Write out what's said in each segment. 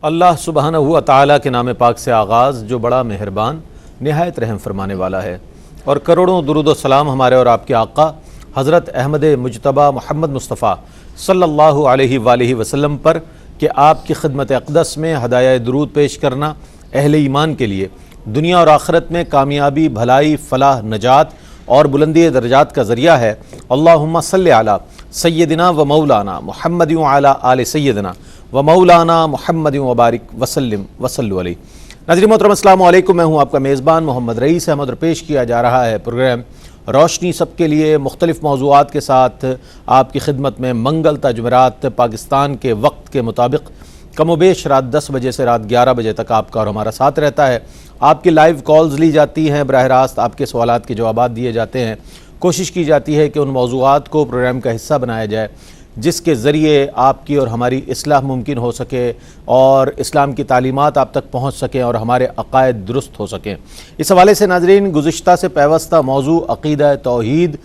اللہ سبحانہ و تعالیٰ کے نام پاک سے آغاز جو بڑا مہربان نہایت رحم فرمانے والا ہے، اور کروڑوں درود و سلام ہمارے اور آپ کے آقا حضرت احمد مجتبیٰ محمد مصطفیٰ صلی اللہ علیہ وآلہ وسلم پر کہ آپ کی خدمت اقدس میں ہدایہ درود پیش کرنا اہل ایمان کے لیے دنیا اور آخرت میں کامیابی، بھلائی، فلاح، نجات اور بلندی درجات کا ذریعہ ہے۔ اللہم صلی علی سیدنا و مولانا محمد وعلی آل سیدنا و مولانا محمد وبارک وسلم وصلو علیہ۔ ناظرین محترم السلام علیکم، میں ہوں آپ کا میزبان محمد رئیس احمد، اور پیش کیا جا رہا ہے پروگرام روشنی سب کے لیے مختلف موضوعات کے ساتھ آپ کی خدمت میں منگل تا جمعرات پاکستان کے وقت کے مطابق کم و بیش رات 10 بجے سے رات 11 بجے تک آپ کا اور ہمارا ساتھ رہتا ہے۔ آپ کی لائیو کالز لی جاتی ہیں، براہ راست آپ کے سوالات کے جوابات دیے جاتے ہیں، کوشش کی جاتی ہے کہ ان موضوعات کو پروگرام کا حصہ بنایا جائے جس کے ذریعے آپ کی اور ہماری اصلاح ممکن ہو سکے اور اسلام کی تعلیمات آپ تک پہنچ سکیں اور ہمارے عقائد درست ہو سکیں۔ اس حوالے سے ناظرین گزشتہ سے پیوستہ موضوع عقیدہ توحید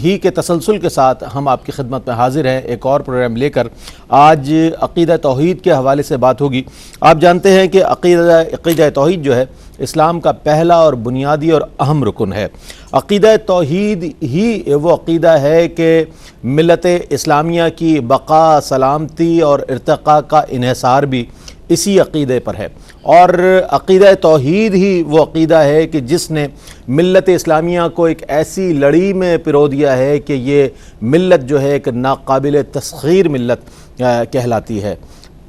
ہی کے تسلسل کے ساتھ ہم آپ کی خدمت میں حاضر ہیں ایک اور پروگرام لے کر۔ آج عقیدہ توحید کے حوالے سے بات ہوگی۔ آپ جانتے ہیں کہ عقیدہ توحید جو ہے اسلام کا پہلا اور بنیادی اور اہم رکن ہے۔ عقیدہ توحید ہی وہ عقیدہ ہے کہ ملت اسلامیہ کی بقا، سلامتی اور ارتقاء کا انحصار بھی اسی عقیدے پر ہے، اور عقیدہ توحید ہی وہ عقیدہ ہے کہ جس نے ملت اسلامیہ کو ایک ایسی لڑی میں پرو دیا ہے کہ یہ ملت جو ہے ایک ناقابل تسخیر ملت کہلاتی ہے۔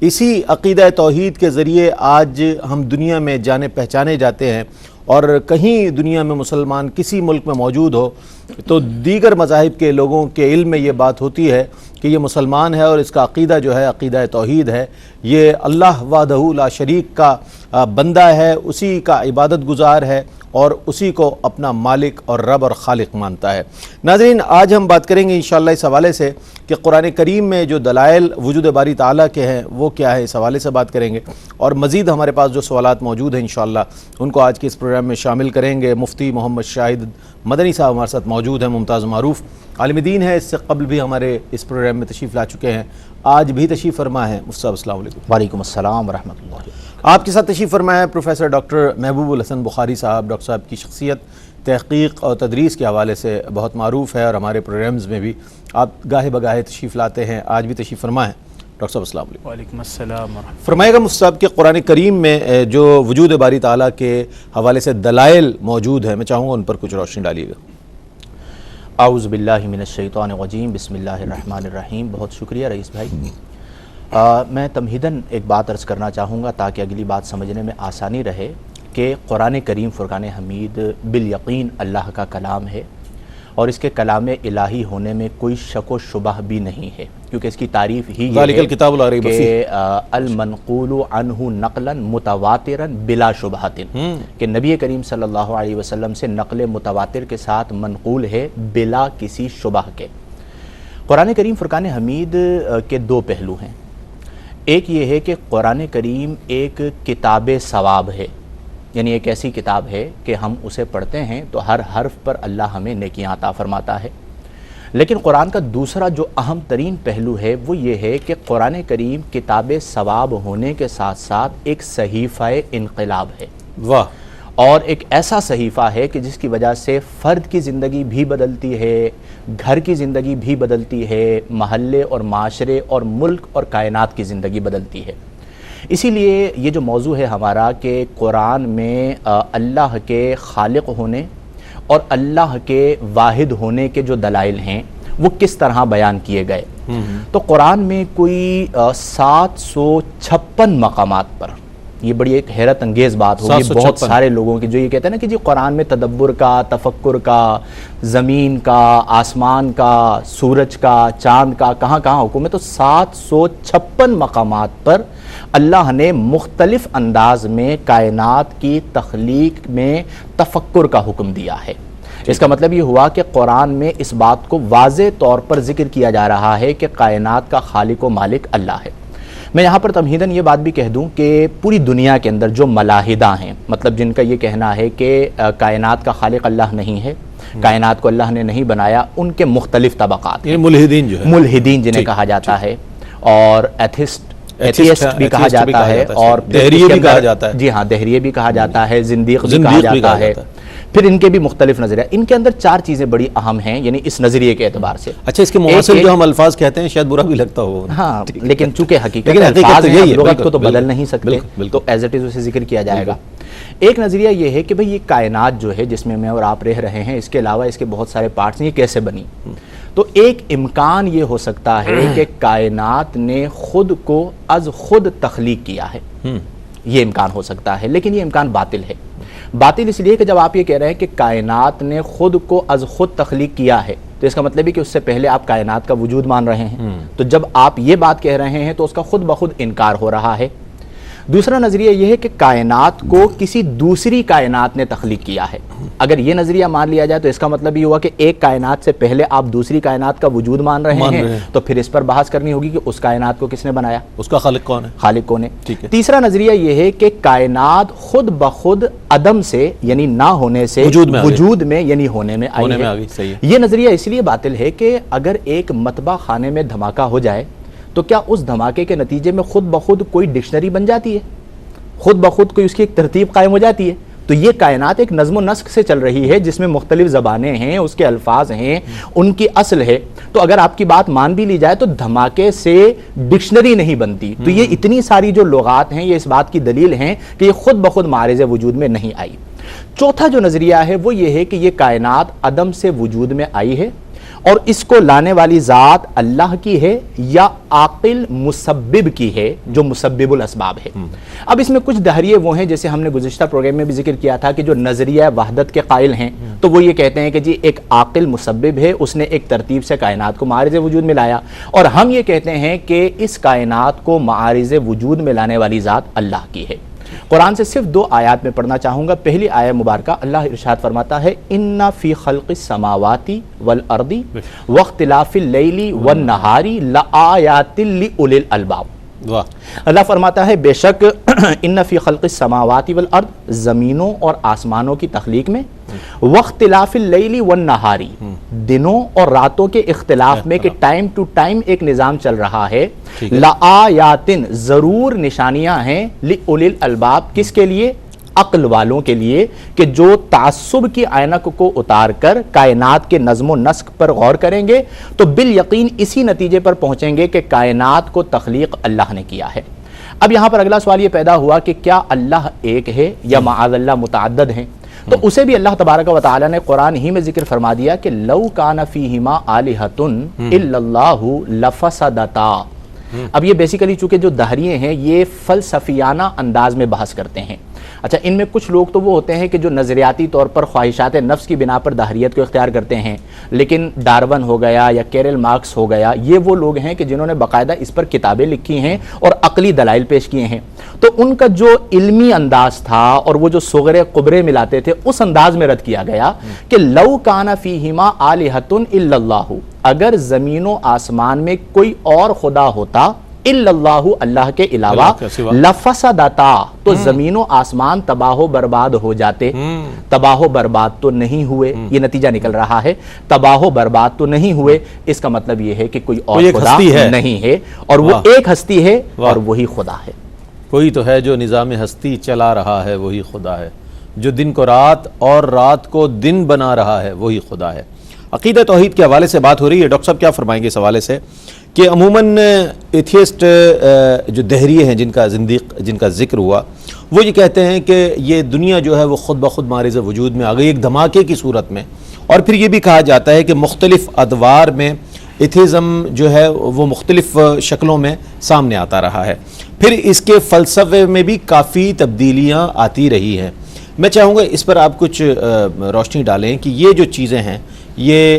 اسی عقیدہ توحید کے ذریعے آج ہم دنیا میں جانے پہچانے جاتے ہیں، اور کہیں دنیا میں مسلمان کسی ملک میں موجود ہو تو دیگر مذاہب کے لوگوں کے علم میں یہ بات ہوتی ہے کہ یہ مسلمان ہے اور اس کا عقیدہ جو ہے عقیدہ توحید ہے، یہ اللہ وحدہ لا شریک کا بندہ ہے، اسی کا عبادت گزار ہے اور اسی کو اپنا مالک اور رب اور خالق مانتا ہے۔ ناظرین آج ہم بات کریں گے انشاءاللہ اس حوالے سے کہ قرآن کریم میں جو دلائل وجود باری تعالیٰ کے ہیں وہ کیا ہے، اس حوالے سے بات کریں گے، اور مزید ہمارے پاس جو سوالات موجود ہیں انشاءاللہ ان کو آج کے اس پروگرام میں شامل کریں گے۔ مفتی محمد شاہد مدنی صاحب ہمارے ساتھ موجود ہیں، ممتاز معروف عالم دین ہے، اس سے قبل بھی ہمارے اس پروگرام میں تشریف لا چکے ہیں، آج بھی تشریف فرما ہے۔ مفتی صاحب السلام علیکم۔ وعلیکم السلام ورحمۃ اللہ۔ آپ کے ساتھ تشریف فرما ہے پروفیسر ڈاکٹر محبوب الحسن بخاری صاحب۔ ڈاکٹر صاحب کی شخصیت تحقیق اور تدریس کے حوالے سے بہت معروف ہے، اور ہمارے پروگرامز میں بھی آپ گاہے بگاہے تشریف لاتے ہیں، آج بھی تشریف فرما ہے۔ ڈاکٹر صاحب السلام علیکم۔ وعلیکم السلام ورحمۃ اللہ۔ فرمائے گا مفتی صاحب کہ قرآن کریم میں جو وجود باری تعالیٰ کے حوالے سے دلائل موجود ہیں، میں چاہوں گا ان پر کچھ روشنی ڈالیے گا۔ اعوذ باللہ من الشیطان الرجیم، بسم اللہ الرحمن الرحیم۔ بہت شکریہ رئیس بھائی۔ میں تمہیداً ایک بات عرض کرنا چاہوں گا تاکہ اگلی بات سمجھنے میں آسانی رہے کہ قرآن کریم فرقان حمید بالیقین اللہ کا کلام ہے، اور اس کے کلام الہی ہونے میں کوئی شک و شبہ بھی نہیں ہے، کیونکہ اس کی تعریف ہی ذالک یہ الکتاب لا ہے ریب کہ فیہ، المنقول عنہ نقلا متواترا بلا شبہۃ، کہ نبی کریم صلی اللہ علیہ وسلم سے نقل متواتر کے ساتھ منقول ہے بلا کسی شبہ کے۔ قرآن کریم فرقان حمید کے دو پہلو ہیں۔ ایک یہ ہے کہ قرآن کریم ایک کتاب ثواب ہے، یعنی ایک ایسی کتاب ہے کہ ہم اسے پڑھتے ہیں تو ہر حرف پر اللہ ہمیں نیکیاں عطا فرماتا ہے۔ لیکن قرآن کا دوسرا جو اہم ترین پہلو ہے وہ یہ ہے کہ قرآن کریم کتاب ثواب ہونے کے ساتھ ساتھ ایک صحیفہ انقلاب ہے، واہ، اور ایک ایسا صحیفہ ہے کہ جس کی وجہ سے فرد کی زندگی بھی بدلتی ہے، گھر کی زندگی بھی بدلتی ہے، محلے اور معاشرے اور ملک اور کائنات کی زندگی بدلتی ہے۔ اسی لیے یہ جو موضوع ہے ہمارا کہ قرآن میں اللہ کے خالق ہونے اور اللہ کے واحد ہونے کے جو دلائل ہیں وہ کس طرح بیان کیے گئے، تو قرآن میں کوئی 756 مقامات پر، یہ بڑی ایک حیرت انگیز بات ہوگی بہت سارے لوگوں کی جو یہ کہتے ہیں نا کہ جی قرآن میں تدبر کا، تفکر کا، زمین کا، آسمان کا، سورج کا، چاند کا کہاں کہاں حکم ہے، تو 756 مقامات پر اللہ نے مختلف انداز میں کائنات کی تخلیق میں تفکر کا حکم دیا ہے۔ اس کا مطلب یہ ہوا کہ قرآن میں اس بات کو واضح طور پر ذکر کیا جا رہا ہے کہ کائنات کا خالق و مالک اللہ ہے۔ میں یہاں پر تمہیداً یہ بات بھی کہہ دوں کہ پوری دنیا کے اندر جو ملاحدہ ہیں، مطلب جن کا یہ کہنا ہے کہ کائنات کا خالق اللہ نہیں ہے، کائنات کو اللہ نے نہیں بنایا، ان کے مختلف طبقات ہیں۔ ملحدین جو ہے، ملحدین جنہیں کہا جاتا ہے، اور ایتھسٹ ایتھیسٹ بھی کہا جاتا ہے اور دہریے بھی کہا جاتا ہے. جی ہاں دہریے بھی کہا جاتا ہے, زندیق بھی کہا جاتا ہے. پھر ان کے بھی مختلف نظریہ. ان کے اندر 4 چیزیں بڑی اہم ہیں یعنی اس نظریے کے اعتبار سے. اچھا اس کے معاصر جو ہم الفاظ کہتے ہیں شاید برا بھی لگتا ہو, ہاں لیکن چونکہ حقیقت الفاظ ہیں, لغت کو تو بدل نہیں سکتے, تو ایز اٹ از اسے ذکر کیا جائے گا. ایک نظریہ یہ ہے کہ بھئی یہ کائنات جو ہے جس میں میں اور آپ رہ رہے ہیں, اس کے علاوہ اس کے بہت سارے پارٹس ہیں, یہ کیسے بنی؟ تو ایک امکان یہ ہو سکتا ہے کہ کائنات نے خود کو از خود تخلیق کیا ہے, یہ امکان ہو سکتا ہے, لیکن یہ امکان باطل ہے. باطل اس لیے کہ جب آپ یہ کہہ رہے ہیں کہ کائنات نے خود کو از خود تخلیق کیا ہے, تو اس کا مطلب ہے کہ اس سے پہلے آپ کائنات کا وجود مان رہے ہیں. تو جب آپ یہ بات کہہ رہے ہیں تو اس کا خود بخود انکار ہو رہا ہے. دوسرا نظریہ یہ ہے کہ کائنات کو کسی دوسری کائنات نے تخلیق کیا ہے. اگر یہ نظریہ مان لیا جائے تو اس کا مطلب یہ ہوا کہ ایک کائنات سے پہلے آپ دوسری کائنات کا وجود مان رہے ہیں, تو پھر اس پر بحث کرنی ہوگی کہ اس کائنات کو کس نے بنایا, اس کا خالق کون ہے, خالق کون ہے. ٹھیک ہے. تیسرا نظریہ یہ ہے کہ کائنات خود بخود عدم سے یعنی نہ ہونے سے وجود میں یعنی ہونے میں آئی ہے. یہ نظریہ اس لیے باطل ہے کہ اگر ایک مطبع خانے میں دھماکہ ہو جائے تو کیا اس دھماکے کے نتیجے میں خود بخود کوئی ڈکشنری بن جاتی ہے, خود بخود کوئی اس کی ایک ترتیب قائم ہو جاتی ہے؟ تو یہ کائنات ایک نظم و نسق سے چل رہی ہے جس میں مختلف زبانیں ہیں, اس کے الفاظ ہیں, ان کی اصل ہے. تو اگر آپ کی بات مان بھی لی جائے تو دھماکے سے ڈکشنری نہیں بنتی. تو یہ اتنی ساری جو لغات ہیں یہ اس بات کی دلیل ہیں کہ یہ خود بخود معارض وجود میں نہیں آئی. چوتھا جو نظریہ ہے وہ یہ ہے کہ یہ کائنات عدم سے وجود میں آئی ہے اور اس کو لانے والی ذات اللہ کی ہے یا عاقل مسبب کی ہے جو مسبب الاسباب ہے. اب اس میں کچھ دہریے وہ ہیں جیسے ہم نے گزشتہ پروگرام میں بھی ذکر کیا تھا کہ جو نظریہ وحدت کے قائل ہیں تو وہ یہ کہتے ہیں کہ جی ایک عاقل مسبب ہے, اس نے ایک ترتیب سے کائنات کو معارض وجود میں لایا, اور ہم یہ کہتے ہیں کہ اس کائنات کو معارض وجود میں لانے والی ذات اللہ کی ہے. قرآن سے صرف 2 آیات میں پڑھنا چاہوں گا. پہلی آیہ مبارکہ اللہ ارشاد فرماتا ہے اِنَّ فِي خَلْقِ السَّمَاوَاتِ وَالْأَرْضِ وَاخْتِلَافِ اللَّيْلِ وَالنَّهَارِ لَآيَاتٍ لِأُولِي الْأَلْبَابِ. اللہ فرماتا ہے بے شک ان فی خلق السماوات والارض, زمینوں اور آسمانوں کی تخلیق میں, واختلاف اللیل والنہار, دنوں اور راتوں کے اختلاف میں کہ ٹائم ٹو ٹائم ایک نظام چل رہا ہے, لآیات ضرور نشانیاں ہیں, لأولی الالباب کس کے لیے, عقل والوں کے لیے, کہ جو تعصب کی عینک کو اتار کر کائنات کے نظم و نسق پر غور کریں گے تو بالیقین اسی نتیجے پر پہنچیں گے کہ کائنات کو تخلیق اللہ نے کیا ہے. اب یہاں پر اگلا سوال یہ پیدا ہوا کہ کیا اللہ ایک ہے یا معاذ اللہ متعدد ہیں؟ تو اسے بھی اللہ تبارک و تعالی نے قرآن ہی میں ذکر فرما دیا کہ لو کان فیہما آلہۃ الا اللہ لفسدتا. اب یہ بیسیکلی چونکہ جو دہریے ہیں یہ فلسفیانہ انداز میں بحث کرتے ہیں. اچھا ان میں کچھ لوگ تو وہ ہوتے ہیں کہ جو نظریاتی طور پر خواہشات نفس کی بنا پر دہریت کو اختیار کرتے ہیں, لیکن ڈارون ہو گیا یا کیرل مارکس ہو گیا, یہ وہ لوگ ہیں کہ جنہوں نے باقاعدہ اس پر کتابیں لکھی ہیں اور عقلی دلائل پیش کیے ہیں. تو ان کا جو علمی انداز تھا اور وہ جو صغرے قبرے ملاتے تھے اس انداز میں رد کیا گیا کہ لو کان فیہما آلہۃ الا اللہ, اگر زمین و آسمان میں کوئی اور خدا ہوتا الا اللہ, اللہ کے علاوہ, لفسدتا, تو زمین و آسمان تباہ و برباد ہو جاتے. تباہ و برباد تو نہیں ہوئے, یہ نتیجہ نکل رہا ہے, تباہ و برباد تو نہیں ہوئے. اس کا مطلب یہ ہے کہ کوئی اور خدا نہیں ہے اور وہ ایک ہستی ہے اور وہی خدا ہے. کوئی تو ہے جو نظام ہستی چلا رہا ہے وہی خدا ہے, جو دن کو رات اور رات کو دن بنا رہا ہے وہی خدا ہے. عقیدہ توحید کے حوالے سے بات ہو رہی ہے. ڈاکٹر صاحب کیا فرمائیں گے اس حوالے سے کہ عموماً ایتھیسٹ جو دہریے ہیں جن کا ذکر ہوا وہ یہ کہتے ہیں کہ یہ دنیا جو ہے وہ خود بخود معارض وجود میں آ گئی ایک دھماکے کی صورت میں, اور پھر یہ بھی کہا جاتا ہے کہ مختلف ادوار میں ایتھیزم جو ہے وہ مختلف شکلوں میں سامنے آتا رہا ہے. پھر اس کے فلسفے میں بھی کافی تبدیلیاں آتی رہی ہیں. میں چاہوں گا اس پر آپ کچھ روشنی ڈالیں کہ یہ جو چیزیں ہیں یہ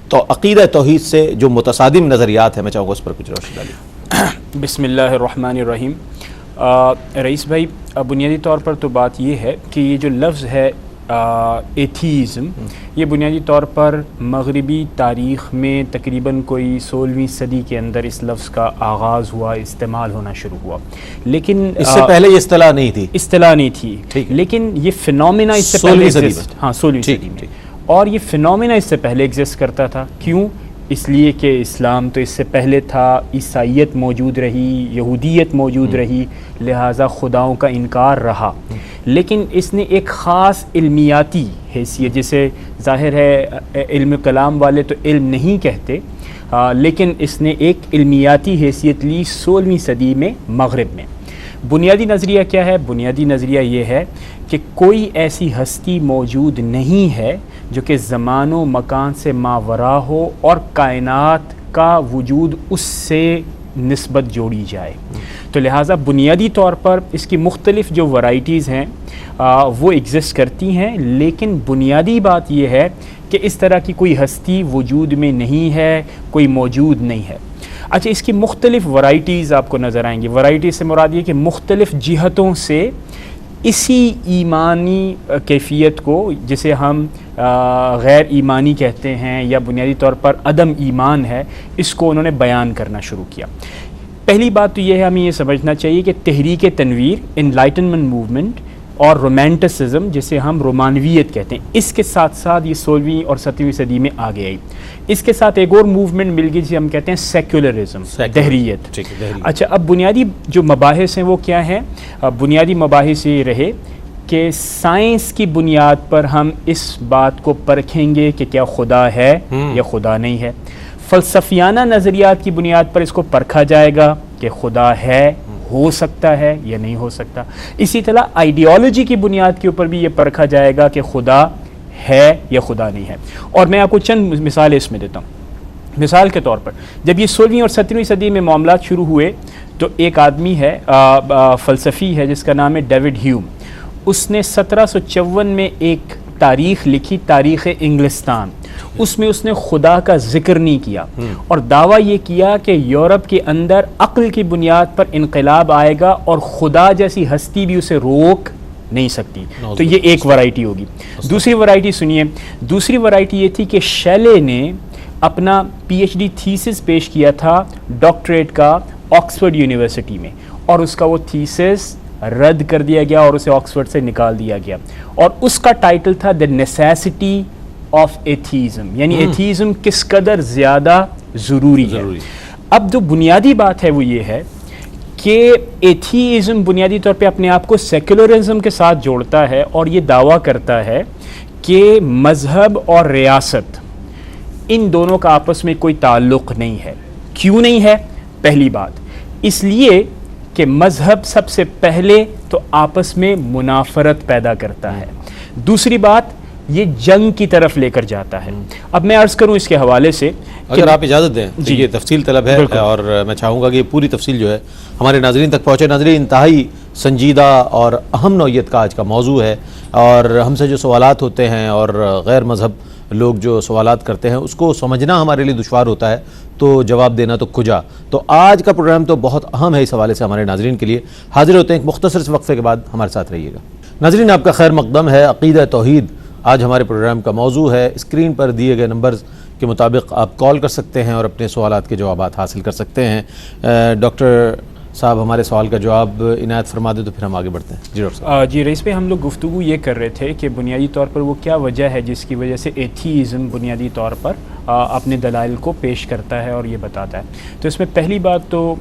تو عقیدہ توحید سے جو متصادم نظریات ہیں, میں چاہوں گا اس پر کچھ روشنی ڈالیں. بسم اللہ الرحمن الرحیم. رئیس بھائی بنیادی طور پر تو بات یہ ہے کہ یہ جو لفظ ہے ایتھیزم, یہ بنیادی طور پر مغربی تاریخ میں تقریباً کوئی 16ویں صدی کے اندر اس لفظ کا آغاز ہوا, استعمال ہونا شروع ہوا. لیکن اس سے پہلے یہ اصطلاح نہیں تھی, لیکن یہ فینومینا اس سے پہلے 16ویں صدی میں, اور یہ فینومینا اس سے پہلے ایگزسٹ کرتا تھا. کیوں؟ اس لیے کہ اسلام تو اس سے پہلے تھا، عیسائیت موجود رہی، یہودیت موجود رہی، لہٰذا خداؤں کا انکار رہا، لیکن اس نے ایک خاص علمیاتی حیثیت، جسے ظاہر ہے علم کلام والے تو علم نہیں کہتے، لیکن اس نے ایک علمیاتی حیثیت لی 16ویں صدی میں مغرب میں۔ بنیادی نظریہ کیا ہے؟ بنیادی نظریہ یہ ہے کہ کوئی ایسی ہستی موجود نہیں ہے جو کہ زمان و مکان سے ماورا ہو اور کائنات کا وجود اس سے نسبت جوڑی جائے۔ تو لہٰذا بنیادی طور پر اس کی مختلف جو ورائٹیز ہیں وہ ایگزسٹ کرتی ہیں، لیکن بنیادی بات یہ ہے کہ اس طرح کی کوئی ہستی وجود میں نہیں ہے، کوئی موجود نہیں ہے۔ اچھا، اس کی مختلف ورائٹیز آپ کو نظر آئیں گی۔ ورائٹیز سے مراد یہ کہ مختلف جہتوں سے اسی ایمانی کیفیت کو، جسے ہم غیر ایمانی کہتے ہیں یا بنیادی طور پر عدم ایمان ہے، اس کو انہوں نے بیان کرنا شروع کیا۔ پہلی بات تو یہ ہے، ہمیں یہ سمجھنا چاہیے کہ تحریک تنویر، انلائٹنمنٹ موومنٹ اور رومانٹسزم، جسے ہم رومانویت کہتے ہیں، اس کے ساتھ ساتھ یہ 16ویں اور 17ویں صدی میں آگے آئی۔ اس کے ساتھ ایک اور موومنٹ مل گئی جسے ہم کہتے ہیں سیکولرزم، دہریت۔ اچھا، اب بنیادی جو مباحث ہیں وہ کیا ہیں؟ بنیادی مباحث یہ رہے کہ سائنس کی بنیاد پر ہم اس بات کو پرکھیں گے کہ کیا خدا ہے یا خدا نہیں ہے۔ فلسفیانہ نظریات کی بنیاد پر اس کو پرکھا جائے گا کہ خدا ہے، ہو سکتا ہے یا نہیں ہو سکتا۔ اسی طرح آئیڈیالوجی کی بنیاد کے اوپر بھی یہ پرکھا جائے گا کہ خدا ہے یا خدا نہیں ہے۔ اور میں آپ کو چند مثالیں اس میں دیتا ہوں۔ مثال کے طور پر جب یہ 16ویں اور 17ویں صدی میں معاملات شروع ہوئے تو ایک آدمی ہے، فلسفی ہے، جس کا نام ہے ڈیوڈ ہیوم۔ اس نے 1754 میں ایک تاریخ لکھی، تاریخ انگلستان۔ اس میں اس نے خدا کا ذکر نہیں کیا اور دعویٰ یہ کیا کہ یورپ کے اندر عقل کی بنیاد پر انقلاب آئے گا اور خدا جیسی ہستی بھی اسے روک نہیں سکتی۔ تو یہ ایک ورائٹی ہوگی۔ دوسری ورائٹی سنیے، دوسری ورائٹی یہ تھی کہ شیلے نے اپنا پی ایچ ڈی تھیسس پیش کیا تھا ڈاکٹریٹ کا آکسفورڈ یونیورسٹی میں، اور اس کا وہ تھیسس رد کر دیا گیا اور اسے آکسفورڈ سے نکال دیا گیا، اور اس کا ٹائٹل تھا دی نیسیسٹی آف ایتھیزم، یعنی ایتھیزم کس قدر زیادہ ضروری ہے۔ اب جو بنیادی بات ہے وہ یہ ہے کہ ایتھیزم بنیادی طور پہ اپنے آپ کو سیکولرزم کے ساتھ جوڑتا ہے اور یہ دعویٰ کرتا ہے کہ مذہب اور ریاست، ان دونوں کا آپس میں کوئی تعلق نہیں ہے۔ کیوں نہیں ہے؟ پہلی بات اس لیے کہ مذہب سب سے پہلے تو آپس میں منافرت پیدا کرتا ہے، دوسری بات یہ جنگ کی طرف لے کر جاتا ہے۔ اب میں عرض کروں اس کے حوالے سے، اگر آپ اجازت دیں، یہ تفصیل طلب ہے اور میں چاہوں گا کہ یہ پوری تفصیل جو ہے ہمارے ناظرین تک پہنچے۔ ناظرین، انتہائی سنجیدہ اور اہم نوعیت کا آج کا موضوع ہے، اور ہم سے جو سوالات ہوتے ہیں اور غیر مذہب لوگ جو سوالات کرتے ہیں اس کو سمجھنا ہمارے لیے دشوار ہوتا ہے، تو جواب دینا تو کجا۔ تو آج کا پروگرام تو بہت اہم ہے اس حوالے سے ہمارے ناظرین کے لیے۔ حاضر ہوتے ہیں ایک مختصر سے وقفے کے بعد، ہمارے ساتھ رہیے گا۔ ناظرین، آپ کا خیر مقدم ہے۔ عقیدہ توحید آج ہمارے پروگرام کا موضوع ہے۔ اسکرین پر دیے گئے نمبرز کے مطابق آپ کال کر سکتے ہیں اور اپنے سوالات کے جوابات حاصل کر سکتے ہیں۔ ڈاکٹر صاحب ہمارے سوال کا جواب عنایت فرما دیں تو پھر ہم آگے بڑھتے ہیں۔ جی ڈاکٹر صاحب۔ جی رئیس بھائی، ہم لوگ گفتگو یہ کر رہے تھے کہ بنیادی طور پر وہ کیا وجہ ہے جس کی وجہ سے ایتھیزم بنیادی طور پر اپنے دلائل کو پیش کرتا ہے اور یہ بتاتا ہے۔ تو اس میں پہلی بات تو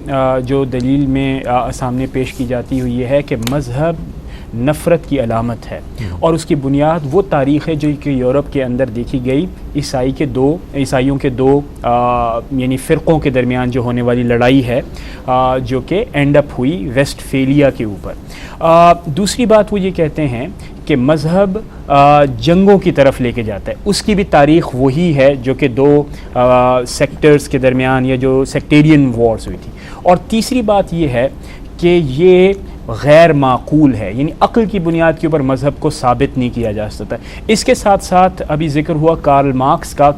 جو دلیل میں سامنے پیش کی جاتی ہوئی یہ ہے کہ مذہب نفرت کی علامت ہے، اور اس کی بنیاد وہ تاریخ ہے جو کہ یورپ کے اندر دیکھی گئی عیسائیوں کے دو یعنی فرقوں کے درمیان جو ہونے والی لڑائی ہے، جو کہ اینڈ اپ ہوئی ویسٹ فیلیا کے اوپر۔ دوسری بات وہ یہ کہتے ہیں کہ مذہب جنگوں کی طرف لے کے جاتا ہے، اس کی بھی تاریخ وہی ہے جو کہ دو سیکٹرز کے درمیان یا جو سیکٹیرین وارز ہوئی تھی۔ اور تیسری بات یہ ہے کہ یہ غیر معقول ہے، یعنی عقل کی بنیاد کے اوپر مذہب کو ثابت نہیں کیا جا سکتا۔ اس کے ساتھ ساتھ ابھی ذکر ہوا کارل مارکس کا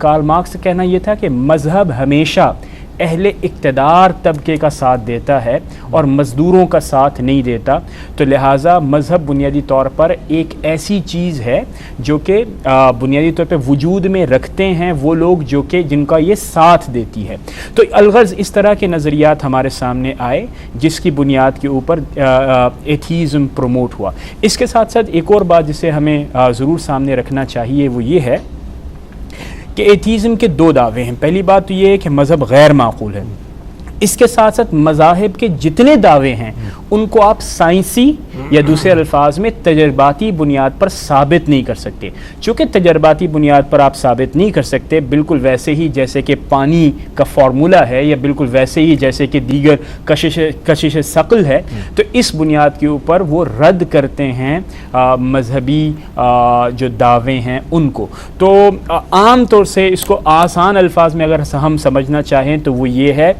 کہنا یہ تھا کہ مذہب ہمیشہ اہل اقتدار طبقے کا ساتھ دیتا ہے اور مزدوروں کا ساتھ نہیں دیتا، تو لہٰذا مذہب بنیادی طور پر ایک ایسی چیز ہے جو کہ بنیادی طور پہ وجود میں رکھتے ہیں وہ لوگ جو کہ جن کا یہ ساتھ دیتی ہے۔ تو الغرض اس طرح کے نظریات ہمارے سامنے آئے جس کی بنیاد کے اوپر ایتھیزم پروموٹ ہوا۔ اس کے ساتھ ساتھ ایک اور بات جسے ہمیں ضرور سامنے رکھنا چاہیے وہ یہ ہے کہ ایتھیزم کے دو دعوے ہیں. پہلی بات تو یہ ہے کہ مذہب غیر معقول ہے. اس کے ساتھ ساتھ مذاہب کے جتنے دعوے ہیں ان کو آپ سائنسی یا دوسرے الفاظ میں تجرباتی بنیاد پر ثابت نہیں کر سکتے. چونکہ تجرباتی بنیاد پر آپ ثابت نہیں کر سکتے، بالکل ویسے ہی جیسے کہ پانی کا فارمولہ ہے یا بالکل ویسے ہی جیسے کہ دیگر کشش ثقل ہے، تو اس بنیاد کے اوپر وہ رد کرتے ہیں مذہبی جو دعوے ہیں ان کو. تو عام طور سے اس کو آسان الفاظ میں اگر ہم سمجھنا چاہیں تو وہ یہ ہے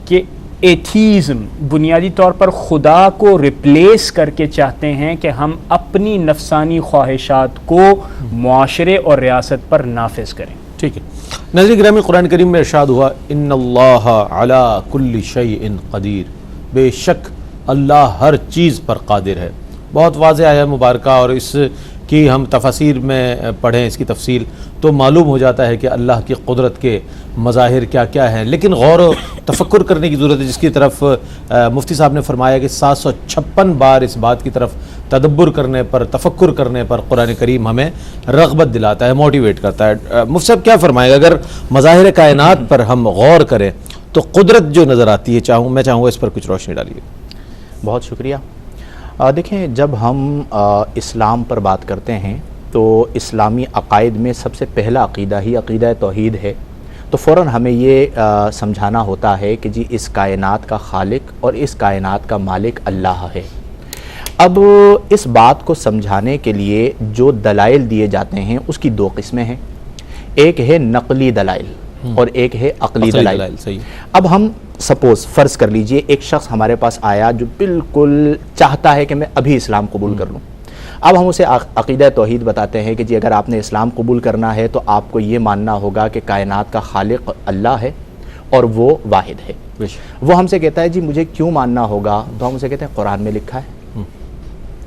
کہ ایتھیزم بنیادی طور پر خدا کو ریپلیس کر کے چاہتے ہیں کہ ہم اپنی نفسانی خواہشات کو معاشرے اور ریاست پر نافذ کریں. ٹھیک ہے ناظرین گرامی، قرآن کریم میں ارشاد ہوا ان اللہ علی کل شیء قدیر، بے شک اللہ ہر چیز پر قادر ہے. بہت واضح آیا مبارکہ، اور اس کی ہم تفاسیر میں پڑھیں اس کی تفصیل تو معلوم ہو جاتا ہے کہ اللہ کی قدرت کے مظاہر کیا کیا ہیں. لیکن غور و تفکر کرنے کی ضرورت ہے، جس کی طرف مفتی صاحب نے فرمایا کہ 756 بار اس بات کی طرف تدبر کرنے پر، تفکر کرنے پر قرآن کریم ہمیں رغبت دلاتا ہے، موٹیویٹ کرتا ہے. مفتی صاحب کیا فرمائے گا اگر مظاہر کائنات پر ہم غور کریں تو قدرت جو نظر آتی ہے، میں چاہوں گا اس پر کچھ روشنی ڈالیے. بہت شکریہ. دیکھیں، جب ہم اسلام پر بات کرتے ہیں تو اسلامی عقائد میں سب سے پہلا عقیدہ ہی عقیدہ توحید ہے. تو فوراً ہمیں یہ سمجھانا ہوتا ہے کہ جی اس کائنات کا خالق اور اس کائنات کا مالک اللہ ہے. اب اس بات کو سمجھانے کے لیے جو دلائل دیے جاتے ہیں اس کی دو قسمیں ہیں. ایک ہے نقلی دلائل اور ایک ہے عقلی دلائل. اب ہم سپوز فرض کر لیجئے ایک شخص ہمارے پاس آیا جو بالکل چاہتا ہے کہ میں ابھی اسلام قبول کر لوں. اب ہم اسے عقیدہ توحید بتاتے ہیں کہ جی اگر آپ نے اسلام قبول کرنا ہے تو آپ کو یہ ماننا ہوگا کہ کائنات کا خالق اللہ ہے اور وہ واحد ہے. وہ ہم سے کہتا ہے جی مجھے کیوں ماننا ہوگا؟ تو ہم اسے کہتے ہیں قرآن میں لکھا ہے.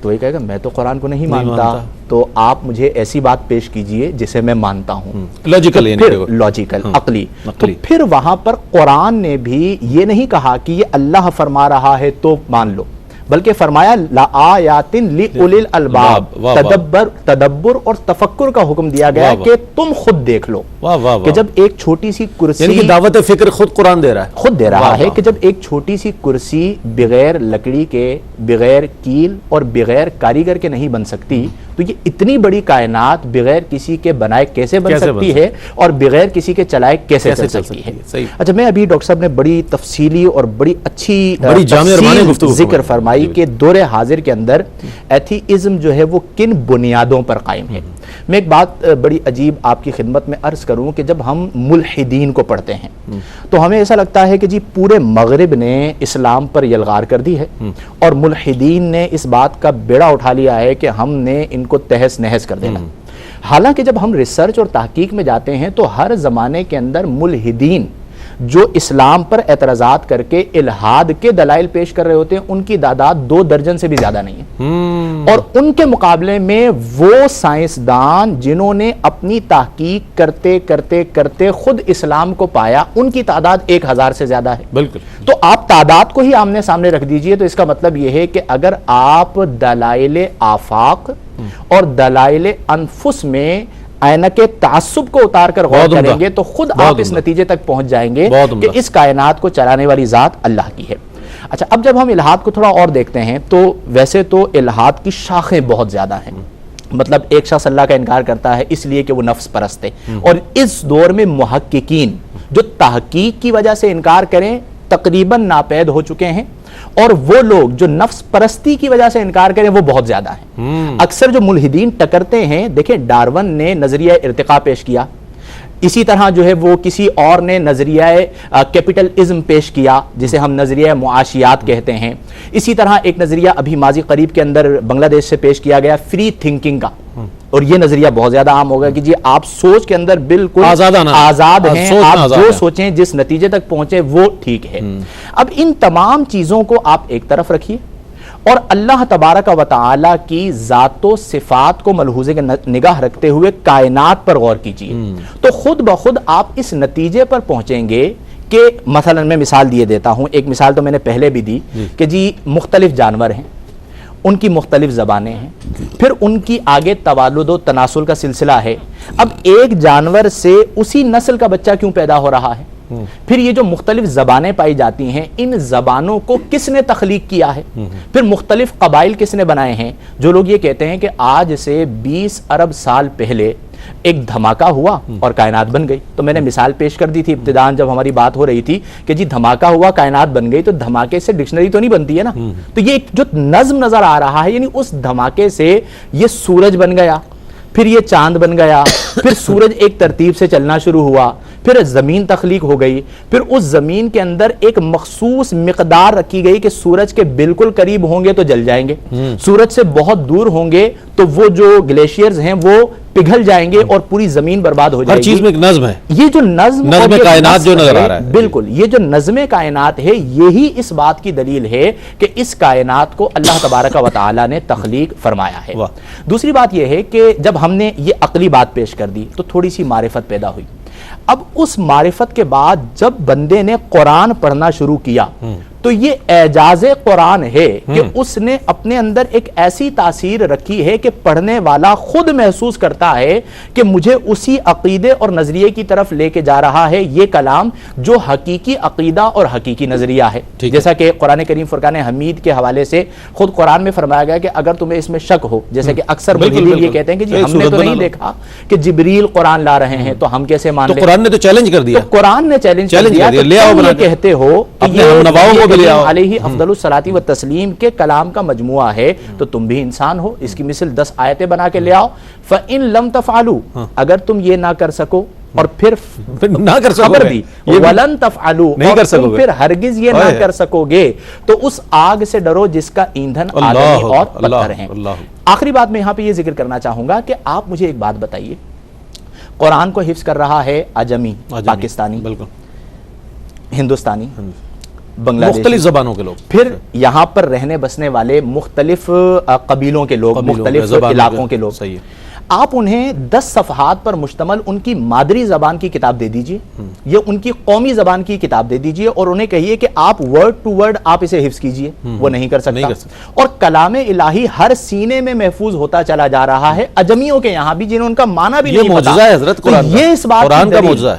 تو یہ کہے گا میں تو قرآن کو نہیں مانتا، تو آپ مجھے ایسی بات پیش کیجئے جسے میں مانتا ہوں. لاجیکل عقلی. تو پھر وہاں پر قرآن نے بھی یہ نہیں کہا کہ یہ اللہ فرما رہا ہے تو مان لو، بلکہ فرمایا لآیات لأولی الالباب، تدبر اور تفکر کا حکم دیا گیا کہ تم خود دیکھ لو کہ جب ایک چھوٹی سی کرسی، یعنی کہ دعوت فکر خود قرآن دے رہا ہے، خود دے رہا ہے کہ جب ایک چھوٹی سی کرسی بغیر لکڑی کے، بغیر کیل اور بغیر کاریگر کے نہیں بن سکتی، تو یہ اتنی بڑی کائنات بغیر کسی کے بنائے کیسے بن سکتی ہے اور بغیر کسی کے چلائے کیسے چل سکتی ہے. اچھا، میں ابھی ڈاکٹر صاحب نے بڑی تفصیلی اور بڑی اچھی ذکر فرمائی کہ دور حاضر کے اندر ایتھیزم جو ہے وہ کن بنیادوں پر قائم ہے. میں ایک بات بڑی عجیب آپ کی خدمت میں عرض کروں کہ جب ہم ملحدین کو پڑھتے ہیں تو ہمیں ایسا لگتا ہے کہ جی پورے مغرب نے اسلام پر یلغار کر دی ہے اور ملحدین نے اس بات کا بیڑا اٹھا لیا ہے کہ ہم نے ان کو تہس نہس کر دینا. حالانکہ جب ہم ریسرچ اور تحقیق میں جاتے ہیں تو ہر زمانے کے اندر ملحدین جو اسلام پر اعتراضات کر کے الحاد کے دلائل پیش کر رہے ہوتے ہیں ان کی تعداد 2 درجن سے بھی زیادہ نہیں ہے. اور ان کے مقابلے میں وہ سائنسدان جنہوں نے اپنی تحقیق کرتے کرتے کرتے خود اسلام کو پایا ان کی تعداد 1000 سے زیادہ ہے. بالکل. تو آپ تعداد کو ہی آمنے سامنے رکھ دیجئے تو اس کا مطلب یہ ہے کہ اگر آپ دلائل آفاق اور دلائل انفس میں عینک تعصب کو اتار کر غور کریں گے تو خود آپ اس نتیجے تک پہنچ جائیں گے کہ اس کائنات کو چلانے والی ذات اللہ کی ہے. اچھا، اب جب ہم الہاد کو تھوڑا اور دیکھتے ہیں تو ویسے تو الہاد کی شاخیں بہت زیادہ ہیں. مطلب ایک شخص اللہ کا انکار کرتا ہے اس لیے کہ وہ نفس پرست ہے، اور اس دور میں محققین جو تحقیق کی وجہ سے انکار کریں تقریباً ناپید ہو چکے ہیں، اور وہ لوگ جو نفس پرستی کی وجہ سے انکار کریں وہ بہت زیادہ ہیں. اکثر جو ملحدین ٹکرتے ہیں، دیکھیں ڈارون نے نظریہ ارتقاء پیش کیا، اسی طرح جو ہے وہ کسی اور نے نظریہ کیپٹلزم پیش کیا جسے ہم نظریہ معاشیات کہتے ہیں. اسی طرح ایک نظریہ ابھی ماضی قریب کے اندر بنگلہ دیش سے پیش کیا گیا فری تھنکنگ کا، اور یہ نظریہ بہت زیادہ عام ہوگا کہ جی آپ سوچ کے اندر بالکل آزاد ہیں، آپ جو سوچیں جس نتیجے تک پہنچے وہ ٹھیک ہے. اب ان تمام چیزوں کو آپ ایک طرف رکھیے اور اللہ تبارک و تعالی کی ذات و صفات کو ملحوظے کے نگاہ رکھتے ہوئے کائنات پر غور کیجئے تو خود بخود آپ اس نتیجے پر پہنچیں گے کہ مثلا میں مثال دیے دیتا ہوں، ایک مثال تو میں نے پہلے بھی دی کہ جی مختلف جانور ہیں، ان کی مختلف زبانیں ہیں، پھر ان کی آگے توالد و تناسل کا سلسلہ ہے. اب ایک جانور سے اسی نسل کا بچہ کیوں پیدا ہو رہا ہے؟ پھر یہ جو مختلف زبانیں پائی جاتی ہیں، ان زبانوں کو کس نے تخلیق کیا ہے؟ پھر مختلف قبائل کس نے بنائے ہیں؟ جو لوگ یہ کہتے ہیں کہ آج سے 20 ارب سال پہلے ایک دھماکہ ہوا اور کائنات بن گئی. تو میں نے مثال پیش کر دی تھی ابتداً جب ہماری بات ہو رہی تھی کہ جی دھماکہ ہوا کائنات بن گئی، تو دھماکے سے ڈکشنری تو نہیں بنتی ہے نا. تو یہ ایک جو نظم نظر آ رہا ہے، یعنی اس دھماکے سے یہ سورج بن گیا، پھر یہ چاند بن گیا، پھر سورج ایک ترتیب سے چلنا شروع ہوا، پھر زمین تخلیق ہو گئی، پھر اس زمین کے اندر ایک مخصوص مقدار رکھی گئی کہ سورج کے بالکل قریب ہوں گے تو جل جائیں گے، سورج سے بہت دور ہوں گے تو وہ جو گلیشیئرز ہیں وہ پگھل جائیں گے اور پوری زمین برباد ہو جائے گی. ہر چیز میں ایک نظم ہے. یہ جو نظم کائنات جو نظر آ رہا ہے، بالکل یہ جو نظم کائنات ہے، یہی اس بات کی دلیل ہے کہ اس کائنات کو اللہ تبارک و تعالی نے تخلیق فرمایا ہے. دوسری بات یہ ہے کہ جب ہم نے یہ عقلی بات پیش کر دی تو تھوڑی سی معرفت پیدا ہوئی. اب اس معرفت کے بعد جب بندے نے قرآن پڑھنا شروع کیا تو یہ اعجاز قرآن ہے کہ اس نے اپنے اندر ایک ایسی تاثیر رکھی ہے کہ پڑھنے والا خود محسوس کرتا ہے کہ مجھے اسی عقیدے اور نظریے کی طرف لے کے جا رہا ہے یہ کلام جو حقیقی عقیدہ اور حقیقی نظریہ ہے. جیسا کہ قرآن کریم فرقان حمید کے حوالے سے خود قرآن میں فرمایا گیا کہ اگر تمہیں اس میں شک ہو، جیسے کہ اکثر ملحدین یہ کہتے ہیں کہ جی ہم نے تو نہیں دیکھا کہ جبریل قرآن لا رہے ہیں تو ہم کیسے مان لیں. قرآن نے تو چیلنج کر دیا، قرآن نے چیلنج کر دیا. تم یہ کہتے ہو کہ یہ علیہ افضل الصلاۃ والتسلیم کے کلام کا مجموعہ ہے تو تم بھی انسان ہو، اس کی مثل 10 آیتیں بنا کے لے آؤ. فَإِن لَمْ تَفْعَلُوا، اگر تم یہ نہ کر سکو، اور پھر نہ کر سکو خبر دی وَلَن تَفْعَلُوا، اور تم پھر ہرگز یہ نہ کر سکو گے، تو اس آگ سے ڈرو جس کا ایندھن آدمی اور پتھر ہیں. آخری بات میں یہاں پہ یہ ذکر کرنا چاہوں گا کہ آپ مجھے ایک بات بتائیے، قرآن کو حفظ کر رہا ہے اجمی، پاکستانی، ہندوستانی، بنگلہ دیش، مختلف زبانوں کے لوگ، پھر یہاں پر رہنے بسنے والے مختلف قبیلوں کے لوگ، مختلف علاقوں کے لوگ. آپ انہیں 10 صفحات پر مشتمل ان کی مادری زبان کی کتاب دے دیجئے، یہ ان کی قومی زبان کی کتاب دے دیجئے اور انہیں کہیے کہ آپ ورڈ ٹو ورڈ آپ اسے حفظ کیجئے. وہ نہیں کر سکتا. اور کلام الہی ہر سینے میں محفوظ ہوتا چلا جا رہا ہے اجمیوں کے یہاں بھی، جنہوں ان کا معنی بھی نہیں پتا.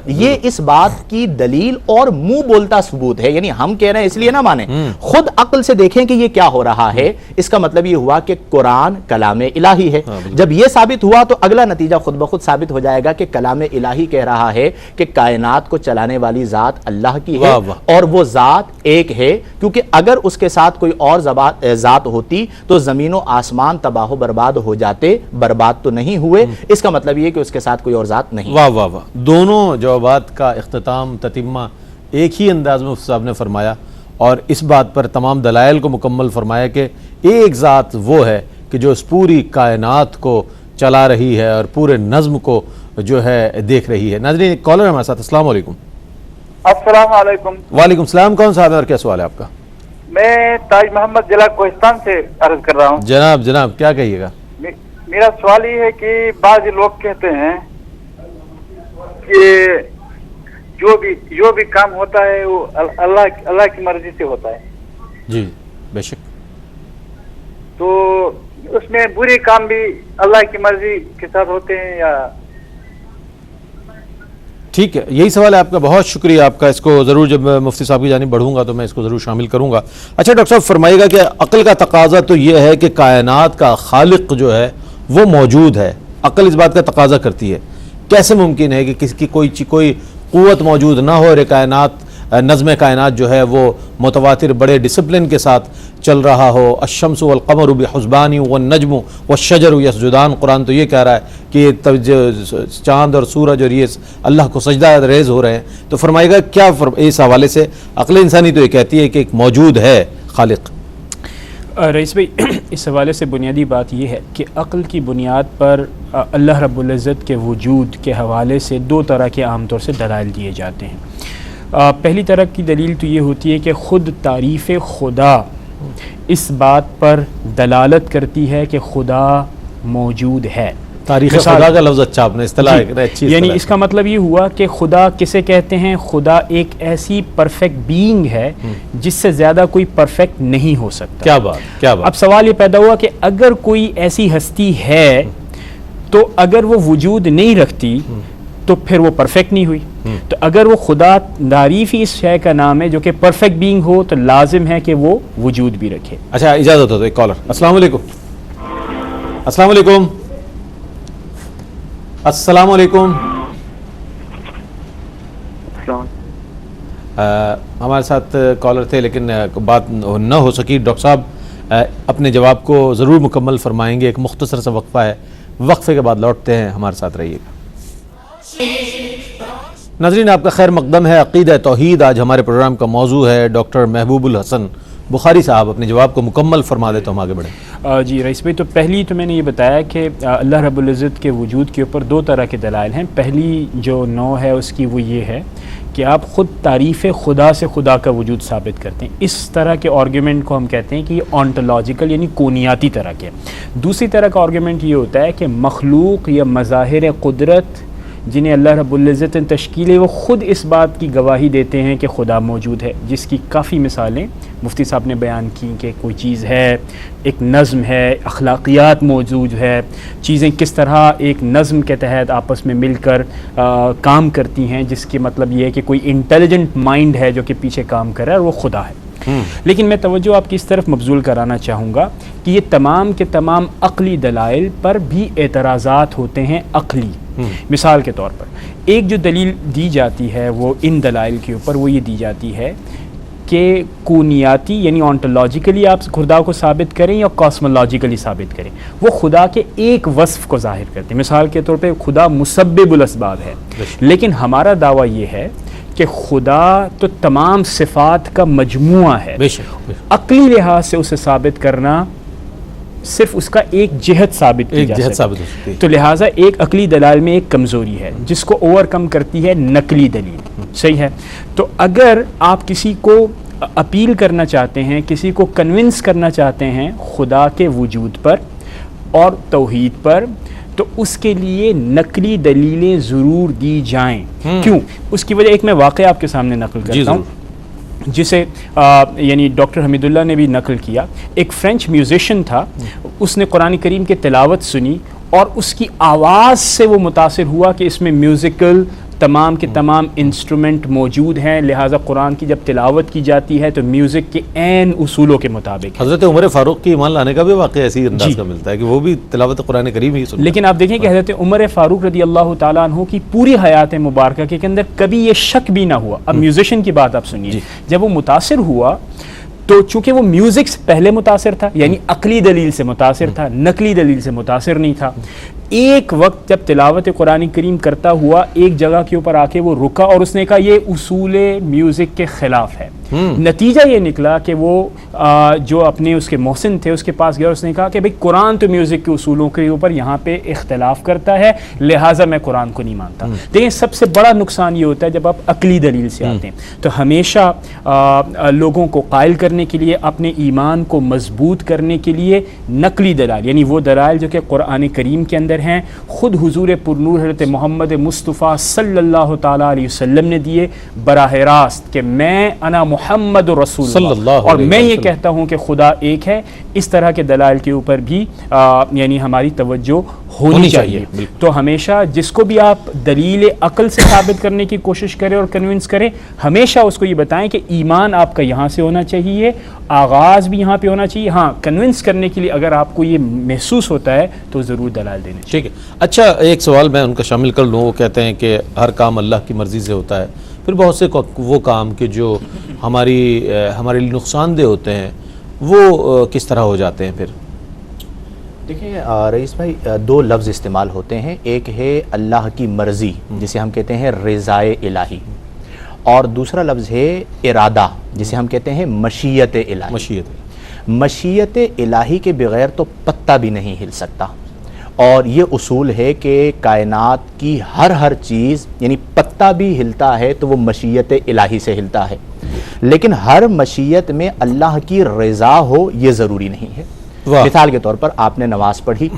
یہ اس بات کی دلیل اور منہ بولتا ثبوت ہے. یعنی ہم کہہ رہے ہیں اس لیے نہ مانیں، خود عقل سے دیکھیں کہ یہ کیا ہو رہا ہے. اس کا مطلب یہ ہوا کہ قرآن کلام الہی ہے. جب یہ ثابت ہوا تو اگلا نتیجہ خود بخود ثابت ہو جائے گا کہ کلام الہی کہہ رہا ہے کہ کائنات کو چلانے والی ذات اللہ کی ہے اور وہ ذات ایک ہے، کیونکہ اگر اس کے ساتھ کوئی اور ذات ہوتی تو زمین و آسمان تباہ و برباد ہو جاتے. برباد تو نہیں ہوئے، اس کا مطلب یہ کہ اس کے ساتھ کوئی اور ذات نہیں. واہ واہ واہ. دونوں جوابات کا اختتام تتمہ ایک ہی انداز میں مفتی صاحب نے فرمایا اور اس بات پر تمام دلائل کو مکمل فرمایا کہ ایک ذات وہ ہے کہ جو اس پوری کائنات کو چلا رہی ہے اور پورے نظم کو جو ہے دیکھ رہی ہے. ناظرین ایک کالر ہمارے ساتھ. السلام علیکم. السلام علیکم. وعلیکم السلام. کون صاحب ہے اور کیا سوال ہے آپ کا؟ میں تاج محمد ضلع کوہستان سے عرض کر رہا ہوں. جناب کیا کہیے گا؟ میرا سوال یہ ہے کہ بعض لوگ کہتے ہیں کہ جو بھی کام ہوتا ہے وہ اللہ کی مرضی سے ہوتا ہے. جی بے شک. تو اس میں برے کام بھی اللہ کی مرضی کے ساتھ ہوتے ہیں یا؟ ٹھیک ہے، یہی سوال ہے آپ کا. بہت شکریہ آپ کا. اس کو ضرور جب میں مفتی صاحب کی جانب بڑھوں گا تو میں اس کو ضرور شامل کروں گا. اچھا ڈاکٹر صاحب فرمائیے گا کہ عقل کا تقاضا تو یہ ہے کہ کائنات کا خالق جو ہے وہ موجود ہے. عقل اس بات کا تقاضا کرتی ہے. کیسے ممکن ہے کہ کسی کی کوئی قوت موجود نہ ہو اور کائنات نظم کائنات جو ہے وہ متواتر بڑے ڈسپلن کے ساتھ چل رہا ہو؟ الشمس والقمر بحسبان والنجم والشجر یسجدان. قرآن تو یہ کہہ رہا ہے کہ چاند اور سورج اور یہ اللہ کو سجدہ ریز ہو رہے ہیں. تو فرمائے گا کیا اس حوالے سے عقل انسانی تو یہ کہتی ہے کہ ایک موجود ہے خالق. رئیس بھائی اس حوالے سے بنیادی بات یہ ہے کہ عقل کی بنیاد پر اللہ رب العزت کے وجود کے حوالے سے 2 طرح کے عام طور سے دلائل دیے جاتے ہیں. پہلی طرح کی دلیل تو یہ ہوتی ہے کہ خود تعریف خدا اس بات پر دلالت کرتی ہے کہ خدا موجود ہے. تاریخ خدا کا لفظ اچھا آپ نے اصطلاح اچھی، یعنی اس کا مطلب یہ ہوا کہ خدا کسے کہتے ہیں؟ خدا ایک ایسی پرفیکٹ بینگ ہے جس سے زیادہ کوئی پرفیکٹ نہیں ہو سکتا. کیا بات، کیا بات. اب سوال یہ پیدا ہوا کہ اگر کوئی ایسی ہستی ہے تو اگر وہ وجود نہیں رکھتی تو پھر وہ پرفیکٹ نہیں ہوئی. تو اگر وہ خدا تعریف ہی اس شے کا نام ہے جو کہ پرفیکٹ بینگ ہو تو لازم ہے کہ وہ وجود بھی رکھے. اچھا اجازت ہو تو ایک کالر. السلام علیکم. السلام علیکم. السلام علیکم. ہمارے ساتھ کالر تھے لیکن بات نہ ہو سکی. ڈاکٹر صاحب اپنے جواب کو ضرور مکمل فرمائیں گے. ایک مختصر سا وقفہ ہے، وقفے کے بعد لوٹتے ہیں، ہمارے ساتھ رہیے گا. ناظرین آپ کا خیر مقدم ہے. عقیدہ توحید آج ہمارے پروگرام کا موضوع ہے. ڈاکٹر محبوب الحسن بخاری صاحب اپنے جواب کو مکمل فرما دے تو ہم آگے بڑھیں. جی رئیس بھائی، تو پہلی تو میں نے یہ بتایا کہ اللہ رب العزت کے وجود کے اوپر دو طرح کے دلائل ہیں. پہلی جو نوع ہے اس کی وہ یہ ہے کہ آپ خود تعریف خدا سے خدا کا وجود ثابت کرتے ہیں. اس طرح کے آرگیومنٹ کو ہم کہتے ہیں کہ یہ آنٹولوجیکل یعنی کونیاتی طرح کے. دوسری طرح کا آرگیومنٹ یہ ہوتا ہے کہ مخلوق یا مظاہر قدرت جنہیں اللہ رب العزت نے تشکیل ہے وہ خود اس بات کی گواہی دیتے ہیں کہ خدا موجود ہے، جس کی کافی مثالیں مفتی صاحب نے بیان کی کہ کوئی چیز ہے، ایک نظم ہے، اخلاقیات موجود ہے، چیزیں کس طرح ایک نظم کے تحت آپس میں مل کر کام کرتی ہیں، جس کے مطلب یہ ہے کہ کوئی انٹیلیجنٹ مائنڈ ہے جو کہ پیچھے کام کر رہا ہے اور وہ خدا ہے. لیکن میں توجہ آپ کی اس طرف مبذول کرانا چاہوں گا کہ یہ تمام کے تمام عقلی دلائل پر بھی اعتراضات ہوتے ہیں عقلی. مثال کے طور پر ایک جو دلیل دی جاتی ہے وہ ان دلائل کے اوپر وہ یہ دی جاتی ہے کہ کونیاتی یعنی آنٹولوجیکلی آپ خدا کو ثابت کریں یا کاسمولوجیکلی ثابت کریں، وہ خدا کے ایک وصف کو ظاہر کرتے ہیں. مثال کے طور پہ خدا مسبب الاسباب ہے، لیکن ہمارا دعویٰ یہ ہے کہ خدا تو تمام صفات کا مجموعہ ہے. عقلی لحاظ سے اسے ثابت کرنا صرف اس کا ایک جہت ثابت کی جا سکتی ہے. تو لہٰذا ایک عقلی دلائل میں ایک کمزوری ہے جس کو اوور کم کرتی ہے نقلی دلیل. صحیح ہے. تو اگر آپ کسی کو اپیل کرنا چاہتے ہیں، کسی کو کنونس کرنا چاہتے ہیں خدا کے وجود پر اور توحید پر، تو اس کے لیے نقلی دلیلیں ضرور دی جائیں. کیوں؟ اس کی وجہ ایک میں واقعہ آپ کے سامنے نقل کرتا ہوں جسے یعنی ڈاکٹر حمید اللہ نے بھی نقل کیا. ایک فرینچ میوزیشین تھا، اس نے قرآن کریم کی تلاوت سنی اور اس کی آواز سے وہ متاثر ہوا کہ اس میں میوزیکل تمام کے تمام انسٹرومنٹ موجود ہیں، لہٰذا قرآن کی جب تلاوت کی جاتی ہے تو میوزک کے عین اصولوں کے مطابق. حضرت عمر فاروق کی ایمان لانے کا بھی واقعہ اسی انداز کا ملتا ہے کہ وہ بھی تلاوت قرآن کریم ہی سنتے. لیکن آپ دیکھیں کہ حضرت عمر فاروق رضی اللہ تعالیٰ عنہ کی پوری حیات مبارکہ کے اندر کبھی یہ شک بھی نہ ہوا. اب میوزیشین کی بات آپ سنیے، جب وہ متاثر ہوا تو چونکہ وہ میوزک سے پہلے متاثر تھا، یعنی عقلی دلیل سے متاثر تھا، نقلی دلیل سے متاثر نہیں تھا. ایک وقت جب تلاوت قرآن کریم کرتا ہوا ایک جگہ کے اوپر آ کے وہ رکا اور اس نے کہا یہ اصول میوزک کے خلاف ہے. نتیجہ یہ نکلا کہ وہ جو اپنے اس کے محسن تھے اس کے پاس گیا، اس نے کہا کہ بھئی قرآن تو میوزک کے اصولوں کے اوپر یہاں پہ اختلاف کرتا ہے، لہٰذا میں قرآن کو نہیں مانتا. دیکھیں سب سے بڑا نقصان یہ ہوتا ہے جب آپ عقلی دلیل سے آتے ہیں. تو ہمیشہ لوگوں کو قائل کرنے کے لیے، اپنے ایمان کو مضبوط کرنے کے لیے نقلی دلائل یعنی وہ دلائل جو کہ قرآن کریم کے اندر ہیں، خود حضور پرنور حضرت محمد مصطفیٰ صلی اللہ تعالیٰ علیہ وسلم نے دیے براہ راست کہ میں انا محمد رسول اللہ اور میں یہ کہتا ہوں کہ خدا ایک ہے. اس طرح کے دلائل کے اوپر بھی یعنی ہماری توجہ ہونی چاہیے. تو ہمیشہ جس کو بھی آپ دلیل عقل سے ثابت کرنے کی کوشش کریں اور کنونس کریں، ہمیشہ اس کو یہ بتائیں کہ ایمان آپ کا یہاں سے ہونا چاہیے، آغاز بھی یہاں پہ ہونا چاہیے. ہاں کنونس کرنے کے لیے اگر آپ کو یہ محسوس ہوتا ہے تو ضرور دلائل دینے چاہیے. ٹھیک ہے. اچھا ایک سوال میں ان کا شامل کر لوں. وہ کہتے ہیں کہ ہر کام اللہ کی مرضی سے ہوتا ہے، پھر بہت سے وہ کام کہ جو ہمارے لیے نقصان دہ ہوتے ہیں وہ کس طرح ہو جاتے ہیں؟ پھر دیکھیں رئیس بھائی، دو لفظ استعمال ہوتے ہیں. ایک ہے اللہ کی مرضی جسے ہم کہتے ہیں رضائے الہی، اور دوسرا لفظ ہے ارادہ جسے ہم کہتے ہیں مشیت الہی. مشیت الہی کے بغیر تو پتہ بھی نہیں ہل سکتا. اور یہ اصول ہے کہ کائنات کی ہر چیز یعنی پتہ بھی ہلتا ہے تو وہ مشیت الہی سے ہلتا ہے، لیکن ہر مشیت میں اللہ کی رضا ہو یہ ضروری نہیں ہے. مثال کے طور پر آپ نے نماز پڑھی،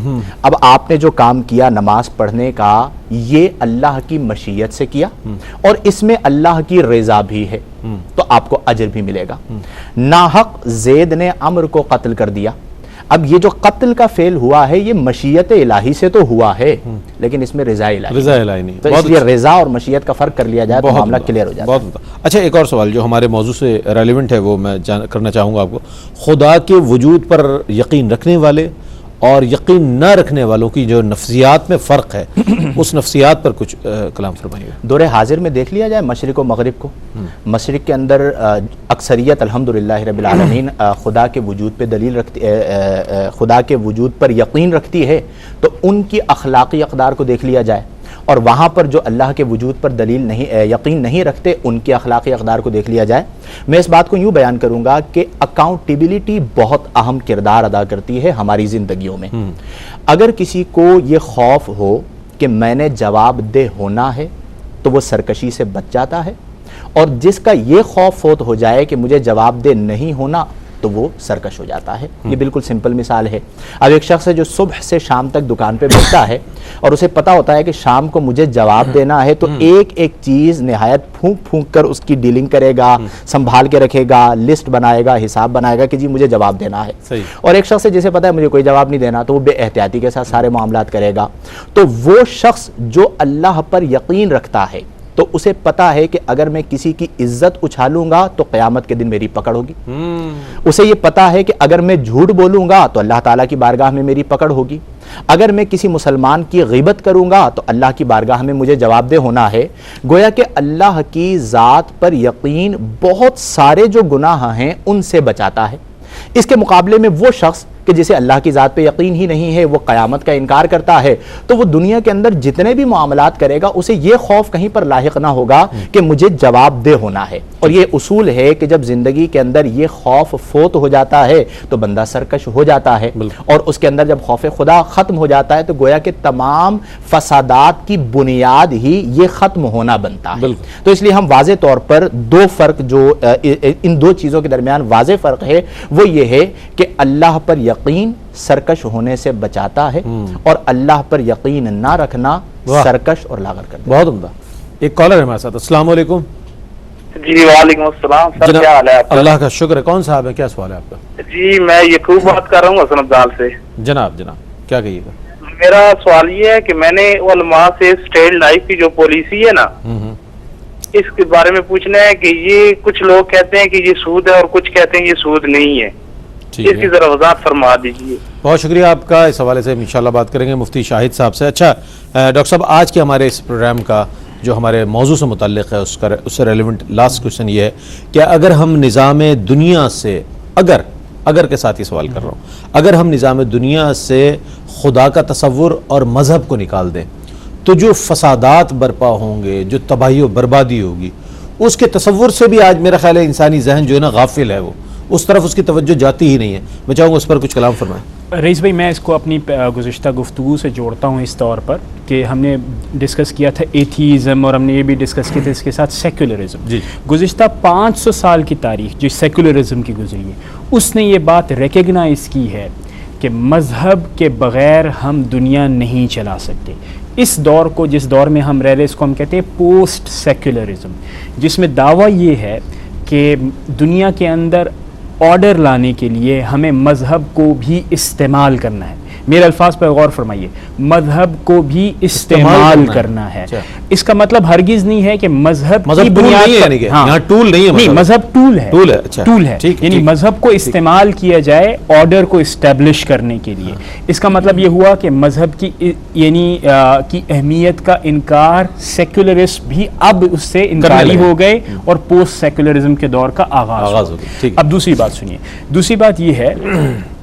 اب آپ نے جو کام کیا نماز پڑھنے کا یہ اللہ کی مشیت سے کیا اور اس میں اللہ کی رضا بھی ہے تو آپ کو اجر بھی ملے گا۔ ناحق زید نے عمر کو قتل کر دیا، اب یہ جو قتل کا فعل ہوا ہے یہ مشیت الہی سے تو ہوا ہے لیکن اس میں رضا الہی نہیں، تو اس لیے رضا اور مشیت کا فرق کر لیا جائے تو معاملہ کلیئر ہو جاتا ہے۔ اچھا ایک اور سوال جو ہمارے موضوع سے ریلیونٹ ہے وہ میں کرنا چاہوں گا آپ کو، خدا کے وجود پر یقین رکھنے والے اور یقین نہ رکھنے والوں کی جو نفسیات میں فرق ہے اس نفسیات پر کچھ کلام فرمائیے۔ دور حاضر میں دیکھ لیا جائے مشرق و مغرب کو، مشرق کے اندر اکثریت الحمدللہ رب العالمین خدا کے وجود پہ دلیل رکھتی، خدا کے وجود پر یقین رکھتی ہے، تو ان کی اخلاقی اقدار کو دیکھ لیا جائے، اور وہاں پر جو اللہ کے وجود پر دلیل نہیں، یقین نہیں رکھتے، ان کی اخلاقی اقدار کو دیکھ لیا جائے۔ میں اس بات کو یوں بیان کروں گا کہ اکاؤنٹیبلٹی بہت اہم کردار ادا کرتی ہے ہماری زندگیوں میں۔ اگر کسی کو یہ خوف ہو کہ میں نے جواب دہ ہونا ہے تو وہ سرکشی سے بچ جاتا ہے، اور جس کا یہ خوف فوت ہو جائے کہ مجھے جواب دہ نہیں ہونا تو وہ سرکش ہو جاتا ہے۔ یہ بالکل سمپل مثال ہے۔ اب ایک شخص ہے جو صبح سے شام تک دکان پہ بیٹھتا ہے اور اسے پتا ہوتا ہے کہ شام کو مجھے جواب دینا ہے، تو ایک ایک چیز نہایت پھونک پھونک کر اس کی ڈیلنگ کرے گا، سنبھال کے رکھے گا، لسٹ بنائے گا، حساب بنائے گا کہ جی مجھے جواب دینا ہے۔ اور ایک شخص ہے جسے پتا ہے مجھے کوئی جواب نہیں دینا تو وہ بے احتیاطی کے ساتھ سارے معاملات کرے گا۔ تو وہ شخص جو اللہ پر یقین رکھتا ہے تو اسے پتا ہے کہ اگر میں کسی کی عزت اچھالوں گا تو قیامت کے دن میری پکڑ ہوگی، اسے یہ پتا ہے کہ اگر میں جھوٹ بولوں گا تو اللہ تعالیٰ کی بارگاہ میں میری پکڑ ہوگی، اگر میں کسی مسلمان کی غیبت کروں گا تو اللہ کی بارگاہ میں مجھے جواب دہ ہونا ہے۔ گویا کہ اللہ کی ذات پر یقین بہت سارے جو گناہ ہیں ان سے بچاتا ہے۔ اس کے مقابلے میں وہ شخص کہ جسے اللہ کی ذات پہ یقین ہی نہیں ہے، وہ قیامت کا انکار کرتا ہے، تو وہ دنیا کے اندر جتنے بھی معاملات کرے گا اسے یہ خوف کہیں پر لاحق نہ ہوگا کہ مجھے جواب دہ ہونا ہے۔ اور یہ اصول ہے کہ جب زندگی کے اندر یہ خوف فوت ہو جاتا ہے تو بندہ سرکش ہو جاتا ہے، اور اس کے اندر جب خوف خدا ختم ہو جاتا ہے تو گویا کہ تمام فسادات کی بنیاد ہی یہ ختم ہونا بنتا ہے۔ تو اس لیے ہم واضح طور پر دو فرق جو ان دو چیزوں کے درمیان واضح فرق ہے وہ یہ ہے کہ اللہ پر یقین سرکش ہونے سے بچاتا ہے اور اللہ پر یقین نہ رکھنا سرکش اور لاغر کرتا ہے۔ بہت عمدہ۔ ایک کالر ہے ہمارے ساتھ، السلام علیکم۔ جی وعلیکم السلام سر، کیا حال ہے آپ کا؟ اللہ کا شکر ہے۔ کون صاحب ہے، کیا سوال ہے آپ کا؟ جی میں یعقوب بات کر رہا ہوں حسن ابدال سے۔ جناب کیا کہیے گا؟ میرا سوال یہ ہے کہ میں نے علماء سے اسٹیل نائف کی جو پالیسی ہے نا اس کے بارے میں پوچھنا ہے کہ یہ کچھ لوگ کہتے ہیں کہ یہ سود ہے اور کچھ کہتے ہیں یہ سود نہیں ہے، اس کی ذرا وضاحت فرما دیجیے۔ بہت شکریہ آپ کا، اس حوالے سے انشاءاللہ بات کریں گے مفتی شاہد صاحب سے۔ اچھا ڈاکٹر صاحب، آج کے ہمارے اس پروگرام کا جو ہمارے موضوع سے متعلق ہے اس سے ریلیونٹ لاسٹ کوشچن یہ ہے کہ اگر ہم نظام دنیا سے اگر کے ساتھ یہ سوال کر رہا ہوں، اگر ہم نظام دنیا سے خدا کا تصور اور مذہب کو نکال دیں تو جو فسادات برپا ہوں گے، جو تباہی و بربادی ہوگی، اس کے تصور سے بھی آج میرا خیال ہے انسانی ذہن جو ہے نا غافل ہے، وہ اس طرف اس کی توجہ جاتی ہی نہیں ہے۔ میں چاہوں گا اس پر کچھ کلام فرمائیں۔ رئیس بھائی، میں اس کو اپنی گزشتہ گفتگو سے جوڑتا ہوں اس طور پر کہ ہم نے ڈسکس کیا تھا ایتھیزم اور ہم نے یہ بھی ڈسکس کیا تھا اس کے ساتھ سیکولرزم۔ گزشتہ 500 سال کی تاریخ جو سیکولرزم کی گزری ہے اس نے یہ بات ریکگنائز کی ہے کہ مذہب کے بغیر ہم دنیا نہیں چلا سکتے۔ اس دور کو، جس دور میں ہم رہ رہے اس کو ہم کہتے ہیں پوسٹ سیکولرزم، جس میں دعویٰ یہ ہے کہ دنیا کے اندر آرڈر لانے کے لیے ہمیں مذہب کو بھی استعمال کرنا ہے۔ میرے الفاظ پر غور فرمائیے، مذہب کو بھی استعمال کرنا ہے۔ اس کا مطلب ہرگز نہیں ہے کہ مذہب کی بنیاد پر، یہاں ٹول نہیں ہے، مذہب ٹول ہے، یعنی مذہب کو استعمال کیا جائے آرڈر کو اسٹیبلش کرنے کے لیے۔ اس کا مطلب یہ ہوا کہ مذہب کی یعنی کی اہمیت کا انکار سیکولرسٹ بھی اب اس سے انکاری ہو گئے اور پوسٹ سیکولرزم کے دور کا آغاز ہو گیا۔ اب دوسری بات سنیے، دوسری بات یہ ہے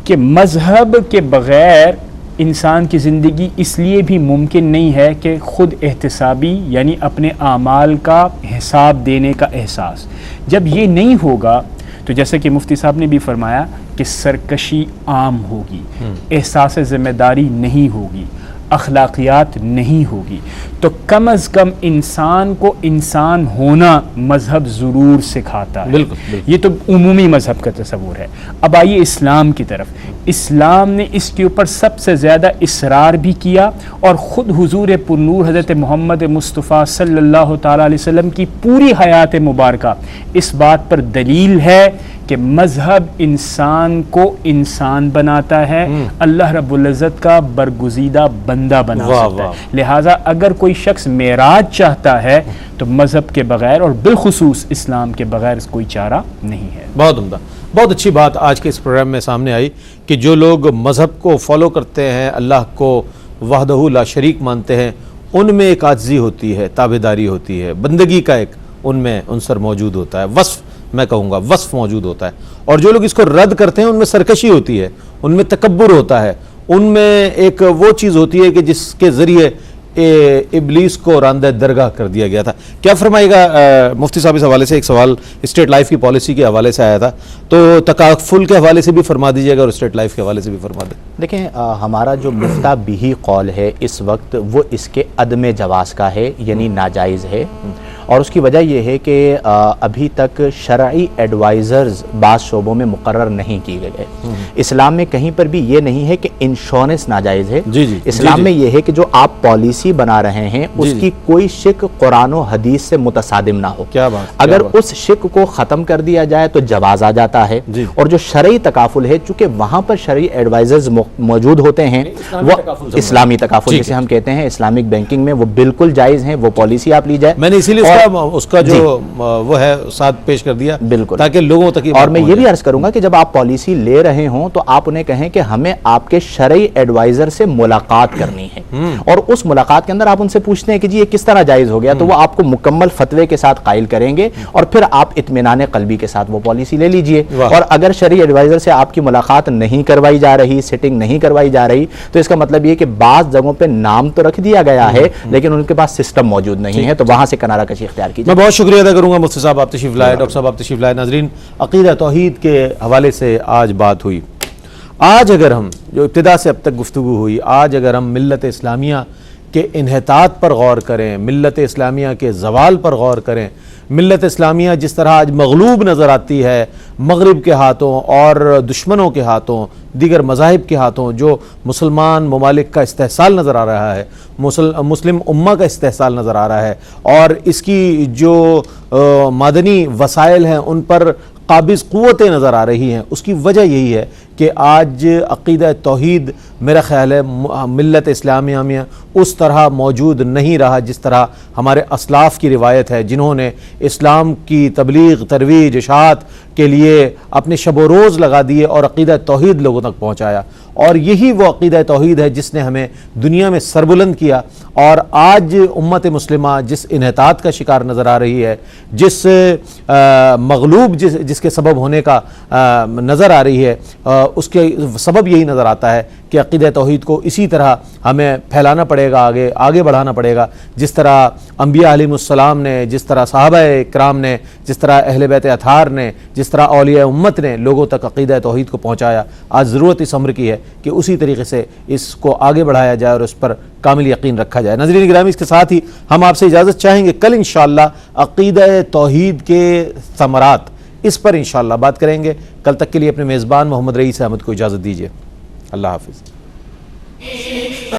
کہ مذہب کے بغیر انسان کی زندگی اس لیے بھی ممکن نہیں ہے کہ خود احتسابی یعنی اپنے اعمال کا حساب دینے کا احساس جب یہ نہیں ہوگا تو جیسے کہ مفتی صاحب نے بھی فرمایا کہ سرکشی عام ہوگی، احساس ذمہ داری نہیں ہوگی، اخلاقیات نہیں ہوگی، تو کم از کم انسان کو انسان ہونا مذہب ضرور سکھاتا ہے۔ یہ تو عمومی مذہب کا تصور ہے۔ اب آئیے اسلام کی طرف۔ اسلام نے اس کے اوپر سب سے زیادہ اصرار بھی کیا، اور خود حضور پرنور حضرت محمد مصطفیٰ صلی اللہ تعالیٰ علیہ وسلم کی پوری حیات مبارکہ اس بات پر دلیل ہے کہ مذہب انسان کو انسان بناتا ہے، اللہ رب العزت کا برگزیدہ بندہ بنا سکتا ہے۔ لہٰذا اگر کوئی شخص معراج چاہتا ہے تو مذہب کے بغیر اور بالخصوص اسلام کے بغیر اس کوئی چارہ نہیں ہے۔ بہت عمدہ، بہت اچھی بات آج کے اس پروگرام میں سامنے آئی کہ جو لوگ مذہب کو فالو کرتے ہیں، اللہ کو وحدہ لا شریک مانتے ہیں، ان میں ایک عاجزی ہوتی ہے، تابعداری ہوتی ہے، بندگی کا ایک ان میں عنصر موجود ہوتا ہے، وصف میں کہوں گا وصف موجود ہوتا ہے۔ اور جو لوگ اس کو رد کرتے ہیں ان میں سرکشی ہوتی ہے، ان میں تکبر ہوتا ہے، ان میں ایک وہ چیز ہوتی ہے کہ جس کے ذریعے ابلیس کو راندہ درگاہ کر دیا گیا تھا۔ کیا فرمائے گا مفتی صاحب؟ اس حوالے سے ایک سوال اسٹیٹ لائف کی پالیسی کے حوالے سے آیا تھا، تو تکافل کے حوالے سے بھی فرما دیجیے گا اور اسٹیٹ لائف کے حوالے سے بھی فرما دیں۔ دیکھیں ہمارا جو مفتہ بہی قول ہے اس وقت وہ اس کے عدم جواز کا ہے، یعنی ناجائز ہے، اور اس کی وجہ یہ ہے کہ ابھی تک شرعی ایڈوائزرز بعض شعبوں میں مقرر نہیں کیے گئے۔ اسلام میں کہیں پر بھی یہ نہیں ہے کہ انشورنس ناجائز ہے، اسلام میں یہ ہے کہ جو آپ پالیسی بنا رہے ہیں اس کی کوئی شک قرآن و حدیث سے متصادم نہ ہو۔ اگر اس شک کو ختم کر دیا جائے تو جواز آ جاتا ہے۔ اور جو شرعی تکافل ہے، چونکہ وہاں پر شرعی ایڈوائزرز موجود ہوتے ہیں، وہ اسلامی تکافل جسے ہم کہتے ہیں اسلامک بینکنگ میں، وہ بالکل جائز ہیں، وہ پالیسی آپ لی جائے۔ میں نے اسی لیے اس کا جو وہ ہے ساتھ پیش کر دیا بالکل تاکہ لوگوں تک۔ اور میں یہ بھی عرض کروں گا کہ جب آپ پالیسی لے رہے ہوں تو آپ انہیں کہیں کہ ہمیں آپ کے شرعی ایڈوائزر سے ملاقات کرنی ہے، اور اس ملاقات کے اندر آپ ان سے پوچھتے ہیں کہ جی یہ کس طرح جائز ہو گیا، تو وہ آپ کو مکمل فتوے کے ساتھ قائل کریں گے، اور پھر آپ اطمینان قلبی کے ساتھ وہ پالیسی لے لیجئے۔ اور اگر شرعی ایڈوائزر سے آپ کی ملاقات نہیں کروائی جا رہی، سیٹنگ نہیں کروائی جا رہی، تو اس کا مطلب یہ کہ بعض جگہوں پہ نام تو رکھ دیا گیا ہے لیکن ان کے پاس سسٹم موجود نہیں ہے، تو وہاں سے کنارہ کشی اختیار کیجیے۔ میں بہت شکریہ ادا کروں گا مفتی صاحب، آپ تشریف لائے، ڈاکٹر صاحب آپ تشریف لائے۔ ناظرین، عقیدہ توحید کے حوالے سے آج بات ہوئی۔ آج اگر ہم جو ابتدا سے اب تک گفتگو ہوئی، آج اگر ہم ملت اسلامیہ کے انحطاط پر غور کریں، ملت اسلامیہ کے زوال پر غور کریں، ملت اسلامیہ جس طرح آج مغلوب نظر آتی ہے مغرب کے ہاتھوں اور دشمنوں کے ہاتھوں، دیگر مذاہب کے ہاتھوں، جو مسلمان ممالک کا استحصال نظر آ رہا ہے، مسلم امہ کا استحصال نظر آ رہا ہے، اور اس کی جو معدنی وسائل ہیں ان پر قابض قوتیں نظر آ رہی ہیں، اس کی وجہ یہی ہے کہ آج عقیدہ توحید میرا خیال ہے ملت اسلامیہ میں اس طرح موجود نہیں رہا جس طرح ہمارے اسلاف کی روایت ہے، جنہوں نے اسلام کی تبلیغ، ترویج، اشاعت کے لیے اپنے شب و روز لگا دیے اور عقیدہ توحید لوگوں تک پہنچایا۔ اور یہی وہ عقیدہ توحید ہے جس نے ہمیں دنیا میں سربلند کیا، اور آج امت مسلمہ جس انحطاط کا شکار نظر آ رہی ہے، جس مغلوب جس کے سبب ہونے کا نظر آ رہی ہے، اس کے سبب یہی نظر آتا ہے کہ عقیدہ توحید کو اسی طرح ہمیں پھیلانا پڑے گا، آگے بڑھانا پڑے گا، جس طرح انبیاء علیہ السلام نے، جس طرح صحابہ کرام نے، جس طرح اہل بیت اطہار نے، جس طرح اولیاء امت نے لوگوں تک عقیدہ توحید کو پہنچایا۔ آج ضرورت اس امر کی ہے کہ اسی طریقے سے اس کو آگے بڑھایا جائے اور اس پر کامل یقین رکھا جائے۔ ناظرین گرامی، اس کے ساتھ ہی ہم آپ سے اجازت چاہیں گے، کل انشاءاللہ عقیدہ توحید کے ثمرات، اس پر انشاءاللہ بات کریں گے۔ کل تک کے لیے اپنے میزبان محمد رئیس احمد کو اجازت دیجیے۔ اللہ حافظ۔